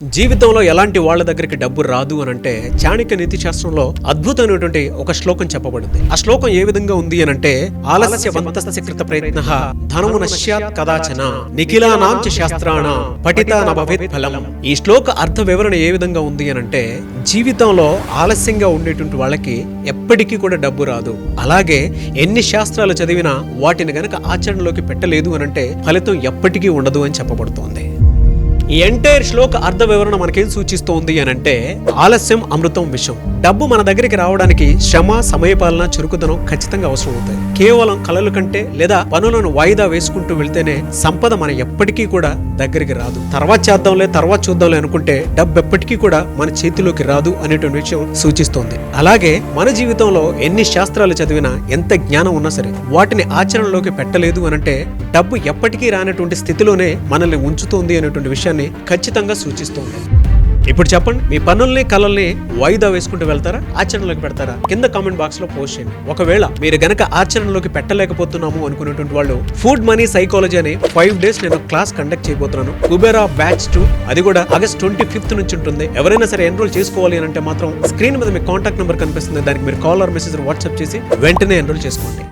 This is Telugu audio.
జీవితంలో ఎలాంటి వాళ్ళ దగ్గరికి డబ్బు రాదు అని అంటే చాణక్య నీతి శాస్త్రంలో అద్భుతమైనటువంటి ఒక శ్లోకం చెప్పబడింది. ఆ శ్లోకం ఏ విధంగా ఉంది అని అంటే ఆలస్యవంతస్య ప్రయత్నః ధనము నశ్యాత్ కదాచన నిఖిలానాం చ శాస్త్రాణాం పఠితా న భవేత్ ఫలం. ఈ శ్లోక అర్థ వివరణ ఏ విధంగా ఉంది అని అంటే జీవితంలో ఆలస్యంగా ఉండేటువంటి వాళ్ళకి ఎప్పటికీ కూడా డబ్బు రాదు. అలాగే ఎన్ని శాస్త్రాలు చదివినా వాటిని గనక ఆచరణలోకి పెట్టలేదు అని అంటే ఫలితం ఎప్పటికీ ఉండదు అని చెప్పబడుతోంది. ఈ ఎంటైర్ శ్లోక అర్థ వివరణ మనకేం సూచిస్తోంది అని అంటే ఆలస్యం అమృతం విషం. డబ్బు మన దగ్గరికి రావడానికి శ్రమ, సమయపాలన, చురుకుదనం ఖచ్చితంగా అవసరం అవుతాయి. కేవలం కలలు కంటే లేదా పనులను వాయిదా వేసుకుంటూ వెళ్తేనే సంపద మన ఎప్పటికీ కూడా దగ్గరికి రాదు. తర్వాత చేద్దాంలే, తర్వాత చూద్దాంలే అనుకుంటే డబ్బు ఎప్పటికీ కూడా మన చేతిలోకి రాదు అనేటువంటి విషయం సూచిస్తోంది. అలాగే మన జీవితంలో ఎన్ని శాస్త్రాలు చదివినా, ఎంత జ్ఞానం ఉన్నా సరే వాటిని ఆచరణలోకి పెట్టలేదు అనంటే డబ్బు ఎప్పటికీ రానటువంటి స్థితిలోనే మనల్ని ఉంచుతోంది అనేటువంటి విషయాన్ని ఖచ్చితంగా సూచిస్తోంది. ఇప్పుడు చెప్పండి, మీ పనుల్ని కలల్ని వాయిదా వేసుకుంటూ వెళ్తారా, ఆచరణలోకి పెడతారా? కింద కామెంట్ బాక్స్ లో పోస్ట్ చేయండి. ఒకవేళ మీరు గనక ఆచరణలోకి పెట్టలేకపోతున్నాము అనుకునేటువంటి వాళ్ళు ఫుడ్ మనీ సైకాలజీ అని 5 days నేను క్లాస్ కండక్ట్ చేయబోతున్నాను. కుబేరా బ్యాచ్ 2 అది కూడా ఆగస్ట్ 25th నుంచి ఉంటుంది. ఎవరైనా సరే ఎన్రోల్ చేసుకోవాలి అని అంటే మాత్రం స్క్రీన్ మీద మీ కాంటాక్ట్ నెంబర్ కనిపిస్తుంది. దానికి మీరు కాల్ ఆర్ మెసేజ్ వాట్సాప్ చేసి వెంటనే ఎన్రోల్ చేసుకోండి.